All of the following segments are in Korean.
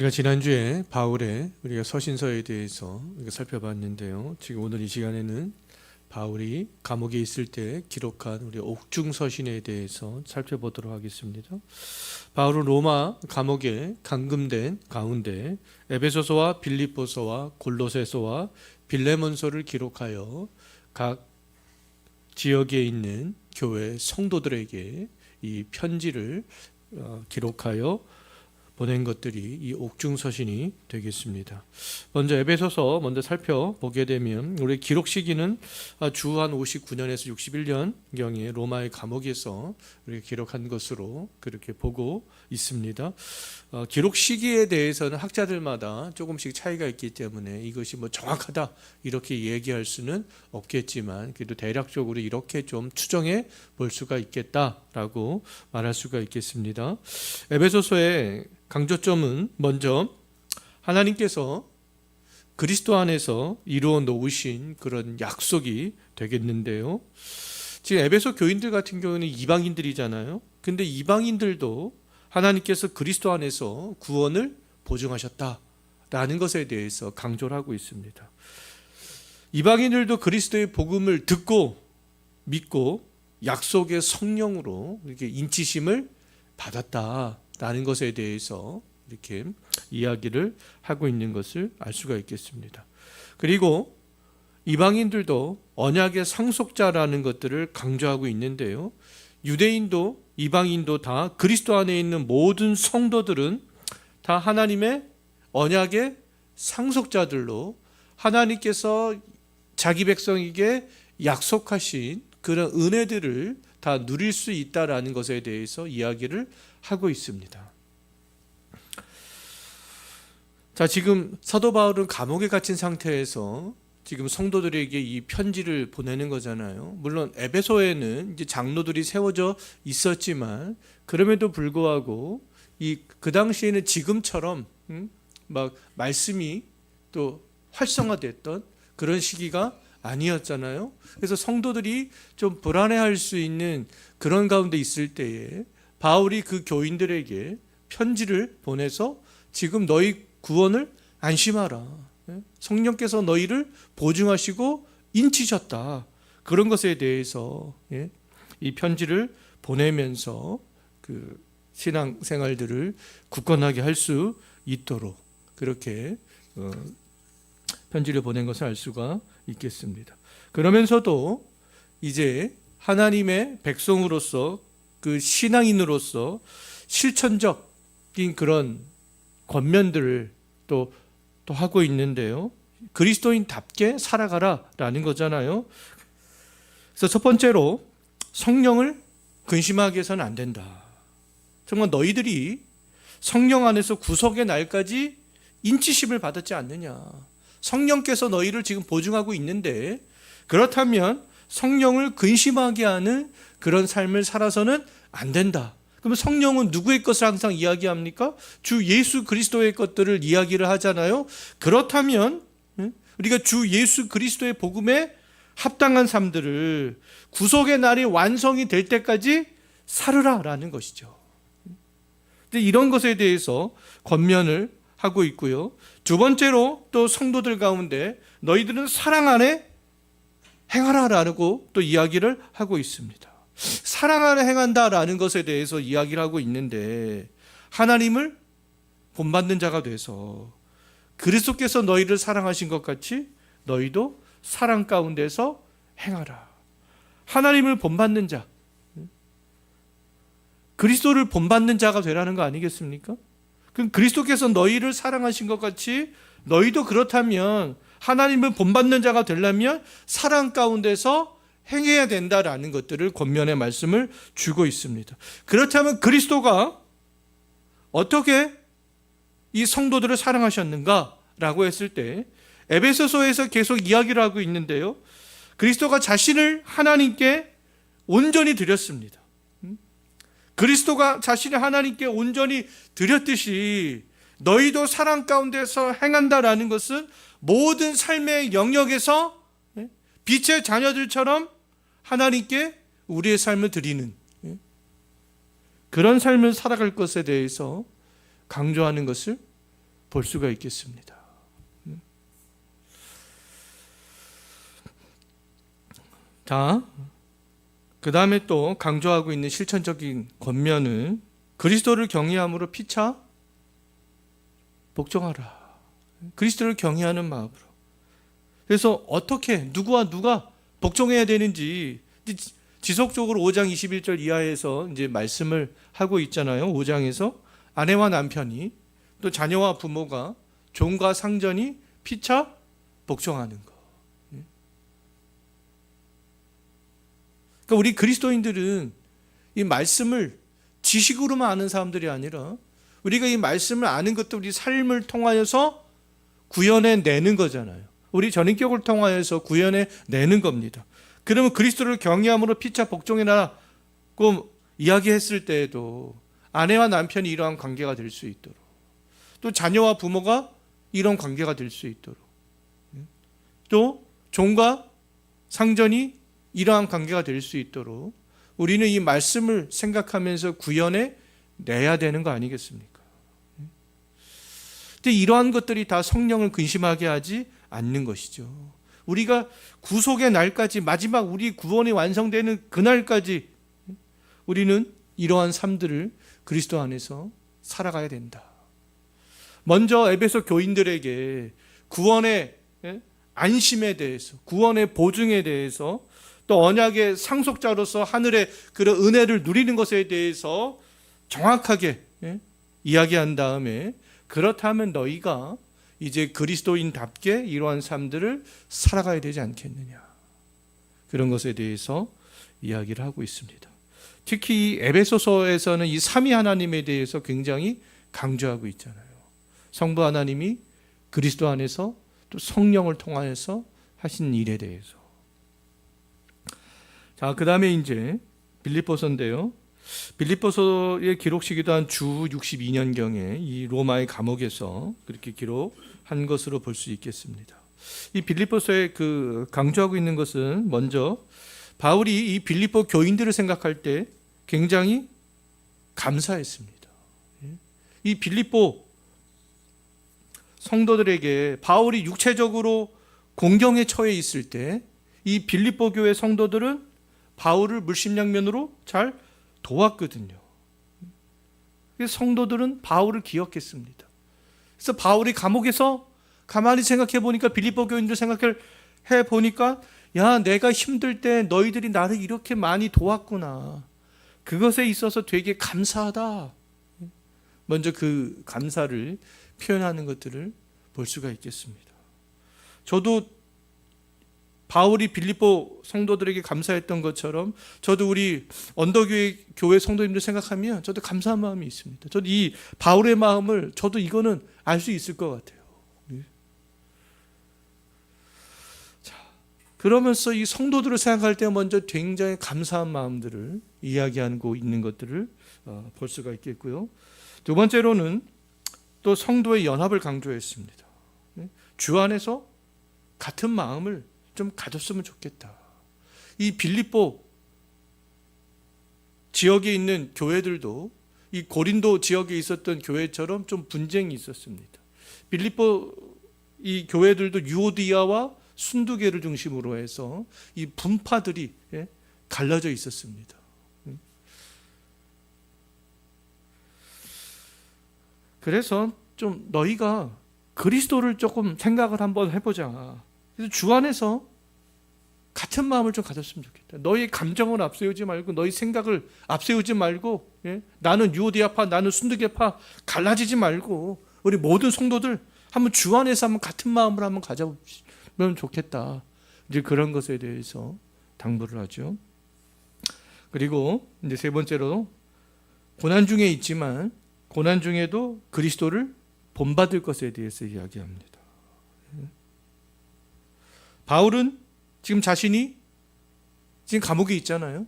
우리가 지난주에 바울의 우리가 서신서에 대해서 우리가 살펴봤는데요. 지금 오늘 이 시간에는 바울이 감옥에 있을 때 기록한 우리 옥중 서신에 대해서 살펴보도록 하겠습니다. 바울은 로마 감옥에 감금된 가운데 에베소서와 빌립보서와 골로새서와 빌레몬서를 기록하여 각 지역에 있는 교회 성도들에게 이 편지를 기록하여 보낸 것들이 이 옥중 서신이 되겠습니다. 먼저 에베소서 먼저 살펴보게 되면 우리 기록 시기는 주 한 59년에서 61년경에 로마의 감옥에서 우리가 기록한 것으로 그렇게 보고 있습니다. 기록 시기에 대해서는 학자들마다 조금씩 차이가 있기 때문에 이것이 뭐 정확하다 이렇게 얘기할 수는 없겠지만 그래도 대략적으로 이렇게 좀 추정해 볼 수가 있겠다라고 말할 수가 있겠습니다. 에베소서의 강조점은 먼저 하나님께서 그리스도 안에서 이루어 놓으신 그런 약속이 되겠는데요. 지금 에베소 교인들 같은 경우는 이방인들이잖아요. 근데 이방인들도 하나님께서 그리스도 안에서 구원을 보증하셨다라는 것에 대해서 강조를 하고 있습니다. 이방인들도 그리스도의 복음을 듣고 믿고 약속의 성령으로 이렇게 인치심을 받았다라는 것에 대해서 이렇게 이야기를 하고 있는 것을 알 수가 있겠습니다. 그리고 이방인들도 언약의 상속자라는 것들을 강조하고 있는데요. 유대인도 이방인도 다 그리스도 안에 있는 모든 성도들은 다 하나님의 언약의 상속자들로 하나님께서 자기 백성에게 약속하신 그런 은혜들을 다 누릴 수 있다라는 것에 대해서 이야기를 하고 있습니다. 자, 지금 사도 바울은 감옥에 갇힌 상태에서 지금 성도들에게 이 편지를 보내는 거잖아요. 물론 에베소에는 이제 장로들이 세워져 있었지만 그럼에도 불구하고 그 당시에는 지금처럼 막 말씀이 또 활성화됐던 그런 시기가 아니었잖아요. 그래서 성도들이 좀 불안해할 수 있는 그런 가운데 있을 때에 바울이 그 교인들에게 편지를 보내서 지금 너희 구원을 안심하라. 성령께서 너희를 보증하시고 인치셨다. 그런 것에 대해서 이 편지를 보내면서 그 신앙생활들을 굳건하게 할 수 있도록 그렇게 편지를 보낸 것을 알 수가 있겠습니다. 그러면서도 이제 하나님의 백성으로서 그 신앙인으로서 실천적인 그런 권면들을 또 하고 있는데요. 그리스도인답게 살아가라라는 거잖아요. 그래서 첫 번째로 성령을 근심하게 해서는 안 된다. 정말 너희들이 성령 안에서 구속의 날까지 인치심을 받았지 않느냐. 성령께서 너희를 지금 보증하고 있는데 그렇다면 성령을 근심하게 하는 그런 삶을 살아서는 안 된다. 그러면 성령은 누구의 것을 항상 이야기합니까? 주 예수 그리스도의 것들을 이야기를 하잖아요. 그렇다면 우리가 주 예수 그리스도의 복음에 합당한 삶들을 구속의 날이 완성이 될 때까지 살으라라는 것이죠. 이런 것에 대해서 권면을 하고 있고요. 두 번째로 또 성도들 가운데 너희들은 사랑 안에 행하라라고 또 이야기를 하고 있습니다. 사랑 안에 행한다라는 것에 대해서 이야기를 하고 있는데 하나님을 본받는 자가 돼서 그리스도께서 너희를 사랑하신 것 같이 너희도 사랑 가운데서 행하라. 하나님을 본받는 자, 그리스도를 본받는 자가 되라는 거 아니겠습니까? 그럼 그리스도께서 너희를 사랑하신 것 같이 너희도 그렇다면 하나님을 본받는 자가 되려면 사랑 가운데서 행해야 된다라는 것들을 권면의 말씀을 주고 있습니다. 그렇다면 그리스도가 어떻게 이 성도들을 사랑하셨는가라고 했을 때 에베소서에서 계속 이야기를 하고 있는데요. 그리스도가 자신을 하나님께 온전히 드렸습니다. 그리스도가 자신을 하나님께 온전히 드렸듯이 너희도 사랑 가운데서 행한다라는 것은 모든 삶의 영역에서 빛의 자녀들처럼 하나님께 우리의 삶을 드리는 그런 삶을 살아갈 것에 대해서 강조하는 것을 볼 수가 있겠습니다. 자, 그 다음에 또 강조하고 있는 실천적인 권면은 그리스도를 경외함으로 피차 복종하라. 그리스도를 경외하는 마음으로. 그래서 어떻게 누구와 누가 복종해야 되는지 지속적으로 5장 21절 이하에서 이제 말씀을 하고 있잖아요. 5장에서 아내와 남편이 또 자녀와 부모가 종과 상전이 피차 복종하는 거. 그러니까 우리 그리스도인들은 이 말씀을 지식으로만 아는 사람들이 아니라 우리가 이 말씀을 아는 것도 우리 삶을 통하여서 구현해 내는 거잖아요. 우리 전인격을 통하여서 구현해 내는 겁니다. 그러면 그리스도를 경외함으로 피차 복종이라고 이야기했을 때에도 아내와 남편이 이러한 관계가 될 수 있도록, 또 자녀와 부모가 이런 관계가 될 수 있도록, 또 종과 상전이 이러한 관계가 될 수 있도록 우리는 이 말씀을 생각하면서 구현해 내야 되는 거 아니겠습니까? 근데 이러한 것들이 다 성령을 근심하게 하지 않는 것이죠. 우리가 구속의 날까지, 마지막 우리 구원이 완성되는 그날까지 우리는 이러한 삶들을 그리스도 안에서 살아가야 된다. 먼저 에베소 교인들에게 구원의 안심에 대해서, 구원의 보증에 대해서, 또 언약의 상속자로서 하늘의 그런 은혜를 누리는 것에 대해서 정확하게 이야기한 다음에, 그렇다면 너희가 이제 그리스도인답게 이러한 삶들을 살아가야 되지 않겠느냐, 그런 것에 대해서 이야기를 하고 있습니다. 특히 에베소서에서는 이 삼위 하나님에 대해서 굉장히 강조하고 있잖아요. 성부 하나님이 그리스도 안에서 또 성령을 통하여서 하신 일에 대해서. 자, 그 다음에 이제 빌립보서인데요. 빌립보서의 기록시기도 한 주 62년경에 이 로마의 감옥에서 그렇게 기록한 것으로 볼 수 있겠습니다. 이 빌립보서에 그 강조하고 있는 것은 먼저 바울이 이 빌립보 교인들을 생각할 때 굉장히 감사했습니다. 이 빌립보 성도들에게 바울이 육체적으로 공경에 처해 있을 때 이 빌립보 교회 성도들은 바울을 물심양면으로 잘 도왔거든요. 그래서 성도들은 바울을 기억했습니다. 그래서 바울이 감옥에서 가만히 생각해 보니까, 빌립보 교인들 생각해 보니까, 야, 내가 힘들 때 너희들이 나를 이렇게 많이 도왔구나, 그것에 있어서 되게 감사하다. 먼저 그 감사를 표현하는 것들을 볼 수가 있겠습니다. 저도 바울이 빌립보 성도들에게 감사했던 것처럼 저도 우리 언더교회 교회 성도님들 생각하면 저도 감사한 마음이 있습니다. 저도 이 바울의 마음을 저도 이거는 알 수 있을 것 같아요. 자, 그러면서 이 성도들을 생각할 때 먼저 굉장히 감사한 마음들을 이야기하고 있는 것들을 볼 수가 있겠고요. 두 번째로는 또 성도의 연합을 강조했습니다. 주 안에서 같은 마음을 좀 가졌으면 좋겠다. 이 빌립보 지역에 있는 교회들도 이 고린도 지역에 있었던 교회처럼 좀 분쟁이 있었습니다. 빌립보 이 교회들도 유오디아와 순두계를 중심으로 해서 이 분파들이 갈라져 있었습니다. 그래서 좀 너희가 그리스도를 조금 생각을 한번 해보자. 그래서 주 안에서 같은 마음을 좀 가졌으면 좋겠다. 너희 감정을 앞세우지 말고, 너희 생각을 앞세우지 말고, 나는 유오디아파, 나는 순두계파 갈라지지 말고, 우리 모든 성도들 한번 주 안에서 한번 같은 마음을 한번 가져보면 좋겠다. 이제 그런 것에 대해서 당부를 하죠. 그리고 이제 세 번째로, 고난 중에 있지만 고난 중에도 그리스도를 본받을 것에 대해서 이야기합니다. 바울은 지금 자신이 지금 감옥에 있잖아요.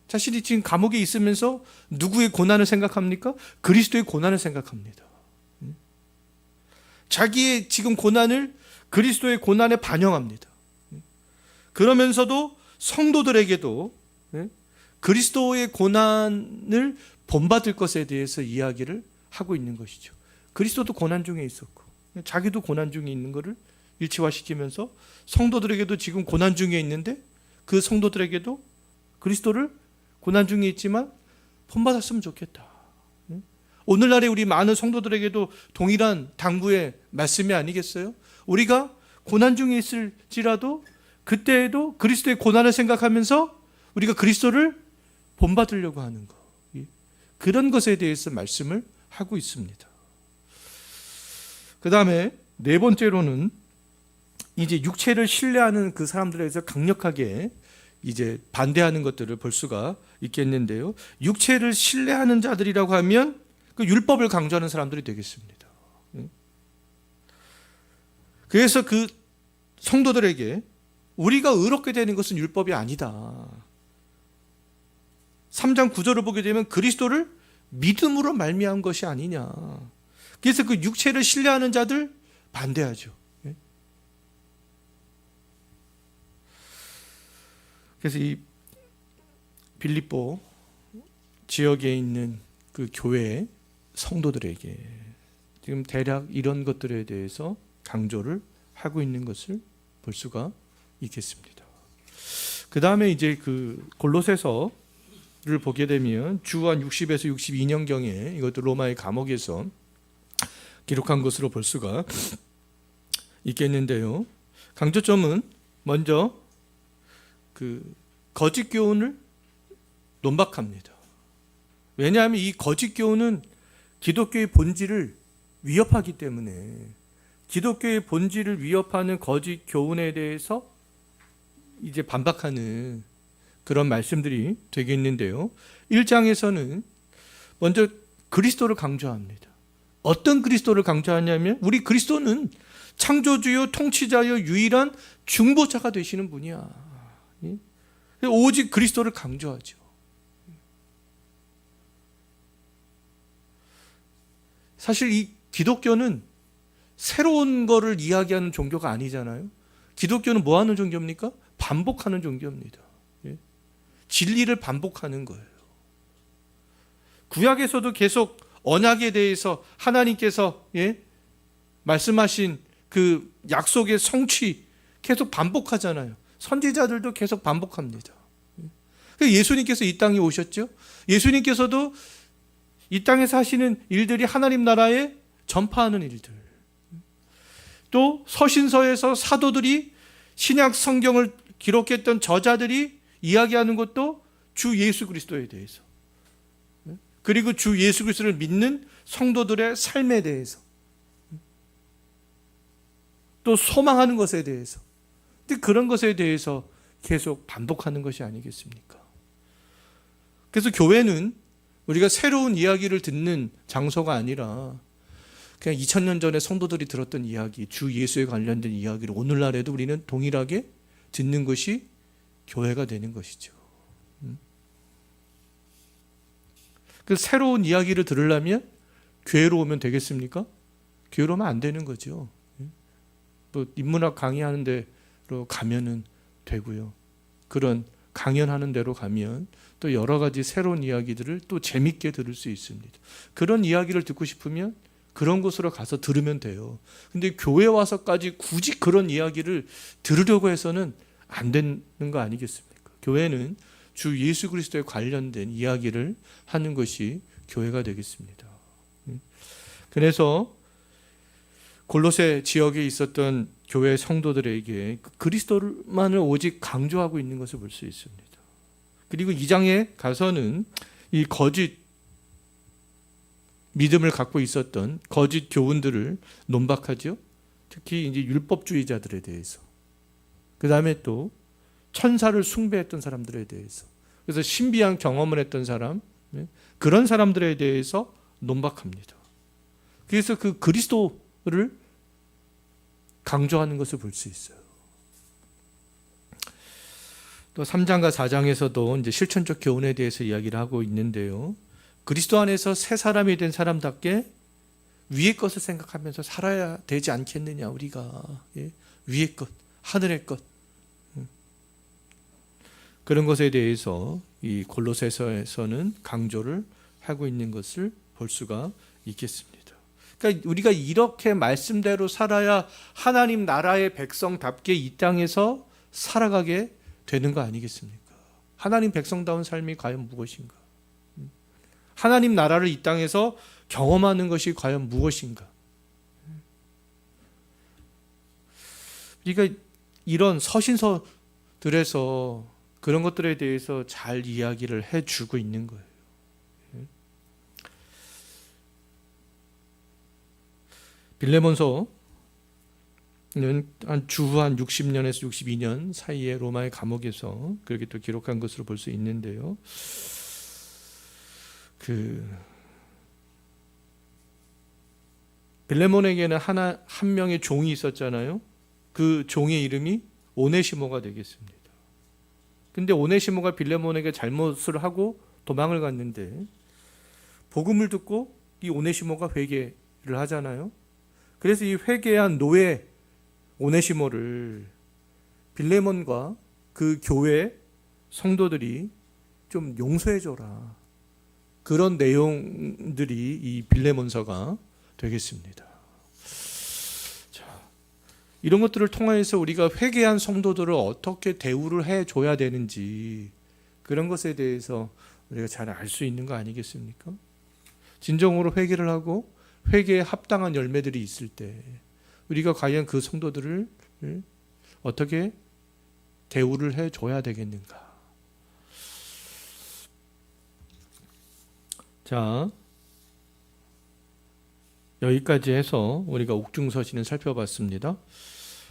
자신이 지금 감옥에 있으면서 누구의 고난을 생각합니까? 그리스도의 고난을 생각합니다. 자기의 지금 고난을 그리스도의 고난에 반영합니다. 그러면서도 성도들에게도 그리스도의 고난을 본받을 것에 대해서 이야기를 하고 있는 것이죠. 그리스도도 고난 중에 있었고 자기도 고난 중에 있는 것을 일치화시키면서 성도들에게도 지금 고난 중에 있는데 그 성도들에게도 그리스도를 고난 중에 있지만 본받았으면 좋겠다. 오늘날에 우리 많은 성도들에게도 동일한 당부의 말씀이 아니겠어요? 우리가 고난 중에 있을지라도 그때에도 그리스도의 고난을 생각하면서 우리가 그리스도를 본받으려고 하는 것, 그런 것에 대해서 말씀을 하고 있습니다. 그 다음에 네 번째로는 이제 육체를 신뢰하는 그 사람들에서 강력하게 이제 반대하는 것들을 볼 수가 있겠는데요. 육체를 신뢰하는 자들이라고 하면 그 율법을 강조하는 사람들이 되겠습니다. 그래서 그 성도들에게 우리가 의롭게 되는 것은 율법이 아니다. 3장 9절을 보게 되면 그리스도를 믿음으로 말미암은 것이 아니냐. 그래서 그 육체를 신뢰하는 자들 반대하죠. 그래서 이 빌립보 지역에 있는 그 교회 성도들에게 지금 대략 이런 것들에 대해서 강조를 하고 있는 것을 볼 수가 있겠습니다. 그 다음에 이제 그 골로새서를 보게 되면 주한 60에서 62년경에 이것도 로마의 감옥에서 기록한 것으로 볼 수가 있겠는데요. 강조점은 먼저 그 거짓 교훈을 논박합니다. 왜냐하면 이 거짓 교훈은 기독교의 본질을 위협하기 때문에 기독교의 본질을 위협하는 거짓 교훈에 대해서 이제 반박하는 그런 말씀들이 되겠는데요. 1장에서는 먼저 그리스도를 강조합니다. 어떤 그리스도를 강조하냐면 우리 그리스도는 창조주요 통치자요 유일한 중보자가 되시는 분이야. 오직 그리스도를 강조하죠. 사실 이 기독교는 새로운 거를 이야기하는 종교가 아니잖아요. 기독교는 뭐 하는 종교입니까? 반복하는 종교입니다. 진리를 반복하는 거예요. 구약에서도 계속 언약에 대해서 하나님께서 말씀하신 그 약속의 성취 계속 반복하잖아요. 선지자들도 계속 반복합니다. 예수님께서 이 땅에 오셨죠. 예수님께서도 이 땅에서 하시는 일들이 하나님 나라에 전파하는 일들. 또 서신서에서 사도들이 신약 성경을 기록했던 저자들이 이야기하는 것도 주 예수 그리스도에 대해서, 그리고 주 예수 그리스도를 믿는 성도들의 삶에 대해서, 또 소망하는 것에 대해서, 그런 것에 대해서 계속 반복하는 것이 아니겠습니까? 그래서 교회는 우리가 새로운 이야기를 듣는 장소가 아니라 그냥 2000년 전에 성도들이 들었던 이야기, 주 예수에 관련된 이야기를 오늘날에도 우리는 동일하게 듣는 것이 교회가 되는 것이죠. 그 새로운 이야기를 들으려면 교회로 오면 되겠습니까? 교회로 오면 안 되는 거죠. 또 인문학 강의하는 데로 가면은 되고요. 그런 강연하는 데로 가면 또 여러 가지 새로운 이야기들을 또 재밌게 들을 수 있습니다. 그런 이야기를 듣고 싶으면 그런 곳으로 가서 들으면 돼요. 근데 교회 와서까지 굳이 그런 이야기를 들으려고 해서는 안 되는 거 아니겠습니까? 교회는 주 예수 그리스도에 관련된 이야기를 하는 것이 교회가 되겠습니다. 그래서 골로새 지역에 있었던 교회 성도들에게 그리스도만을 오직 강조하고 있는 것을 볼 수 있습니다. 그리고 2장에 가서는 이 거짓 믿음을 갖고 있었던 거짓 교훈들을 논박하죠. 특히 이제 율법주의자들에 대해서. 그 다음에 또 천사를 숭배했던 사람들에 대해서. 그래서 신비한 경험을 했던 사람, 그런 사람들에 대해서 논박합니다. 그래서 그 그리스도를 강조하는 것을 볼 수 있어요. 또 3장과 4장에서도 이제 실천적 교훈에 대해서 이야기를 하고 있는데요. 그리스도 안에서 새 사람이 된 사람답게 위의 것을 생각하면서 살아야 되지 않겠느냐, 우리가. 위의 것, 하늘의 것. 그런 것에 대해서 이 골로새서에서는 강조를 하고 있는 것을 볼 수가 있겠습니다. 그러니까 우리가 이렇게 말씀대로 살아야 하나님 나라의 백성답게 이 땅에서 살아가게 되는 거 아니겠습니까? 하나님 백성다운 삶이 과연 무엇인가? 하나님 나라를 이 땅에서 경험하는 것이 과연 무엇인가? 그러니까 이런 서신서들에서 그런 것들에 대해서 잘 이야기를 해주고 있는 거예요. 빌레몬서는 한 주후 한 60년에서 62년 사이에 로마의 감옥에서 그렇게 또 기록한 것으로 볼 수 있는데요. 빌레몬에게는 한 명의 종이 있었잖아요. 그 종의 이름이 오네시모가 되겠습니다. 근데 오네시모가 빌레몬에게 잘못을 하고 도망을 갔는데 복음을 듣고 이 오네시모가 회개를 하잖아요. 그래서 이 회개한 노예 오네시모를 빌레몬과 그 교회 성도들이 좀 용서해줘라. 그런 내용들이 이 빌레몬서가 되겠습니다. 자, 이런 것들을 통해서 우리가 회개한 성도들을 어떻게 대우를 해줘야 되는지 그런 것에 대해서 우리가 잘 알 수 있는 거 아니겠습니까? 진정으로 회개를 하고 회개에 합당한 열매들이 있을 때 우리가 과연 그 성도들을 어떻게 대우를 해줘야 되겠는가? 자, 여기까지 해서 우리가 옥중서신을 살펴봤습니다.